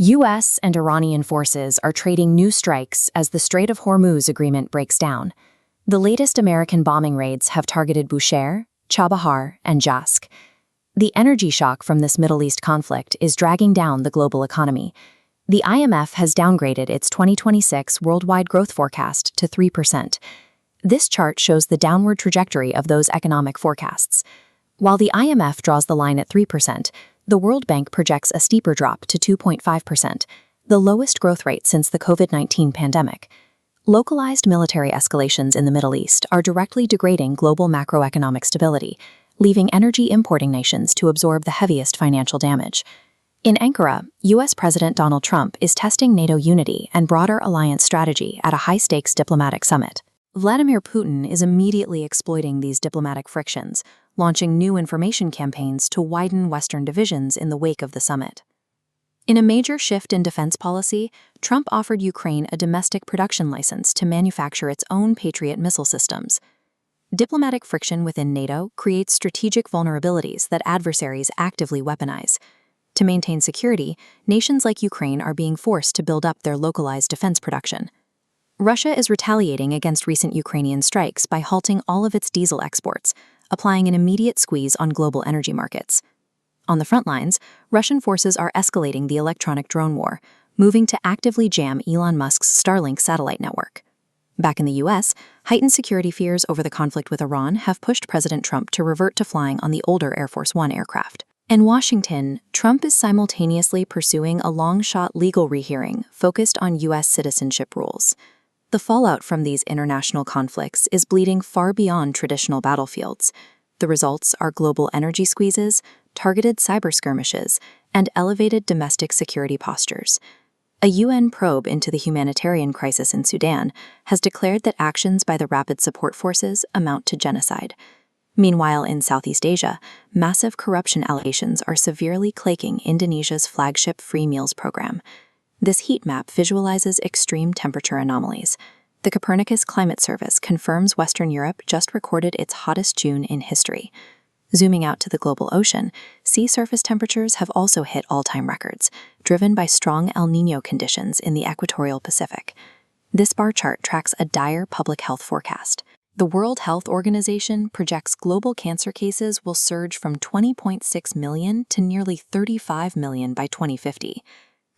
U.S. and Iranian forces are trading new strikes as the Strait of Hormuz agreement breaks down. The latest American bombing raids have targeted Bushehr, Chabahar, and Jask. The energy shock from this Middle East conflict is dragging down the global economy. The IMF has downgraded its 2026 worldwide growth forecast to 3%. This chart shows the downward trajectory of those economic forecasts. While the IMF draws the line at 3%, the World Bank projects a steeper drop to 2.5%, the lowest growth rate since the COVID-19 pandemic. Localized military escalations in the Middle East are directly degrading global macroeconomic stability, leaving energy importing nations to absorb the heaviest financial damage. In Ankara, U.S. President Donald Trump is testing NATO unity and broader alliance strategy at a high-stakes diplomatic summit. Vladimir Putin is immediately exploiting these diplomatic frictions, launching new information campaigns to widen Western divisions in the wake of the summit. In a major shift in defense policy, Trump offered Ukraine a domestic production license to manufacture its own Patriot missile systems. Diplomatic friction within NATO creates strategic vulnerabilities that adversaries actively weaponize. To maintain security, nations like Ukraine are being forced to build up their localized defense production. Russia is retaliating against recent Ukrainian strikes by halting all of its diesel exports, applying an immediate squeeze on global energy markets. On the front lines, Russian forces are escalating the electronic drone war, moving to actively jam Elon Musk's Starlink satellite network. Back in the U.S., heightened security fears over the conflict with Iran have pushed President Trump to revert to flying on the older Air Force One aircraft. In Washington, Trump is simultaneously pursuing a long-shot legal rehearing focused on U.S. citizenship rules. The fallout from these international conflicts is bleeding far beyond traditional battlefields. The results are global energy squeezes, targeted cyber skirmishes, and elevated domestic security postures. A UN probe into the humanitarian crisis in Sudan has declared that actions by the Rapid Support Forces amount to genocide. Meanwhile, in Southeast Asia, massive corruption allegations are severely plaguing Indonesia's flagship free meals program. This heat map visualizes extreme temperature anomalies. The Copernicus Climate Service confirms Western Europe just recorded its hottest June in history. Zooming out to the global ocean, sea surface temperatures have also hit all-time records, driven by strong El Niño conditions in the equatorial Pacific. This bar chart tracks a dire public health forecast. The World Health Organization projects global cancer cases will surge from 20.6 million to nearly 35 million by 2050.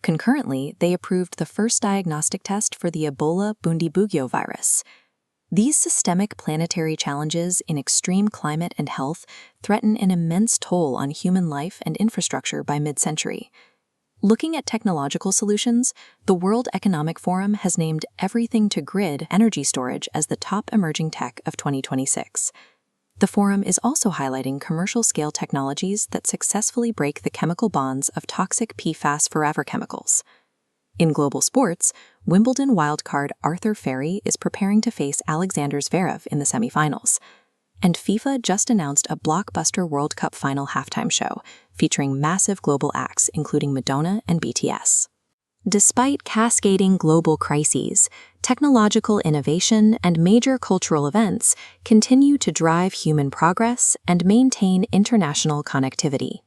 Concurrently, they approved the first diagnostic test for the Ebola Bundibugyo virus. These systemic planetary challenges in extreme climate and health threaten an immense toll on human life and infrastructure by mid-century. Looking at technological solutions, the World Economic Forum has named everything-to-grid energy storage as the top emerging tech of 2026. The forum is also highlighting commercial-scale technologies that successfully break the chemical bonds of toxic PFAS forever chemicals. In global sports, Wimbledon wildcard Arthur Ferry is preparing to face Alexander Zverev in the semifinals. And FIFA just announced a blockbuster World Cup final halftime show, featuring massive global acts including Madonna and BTS. Despite cascading global crises, technological innovation and major cultural events continue to drive human progress and maintain international connectivity.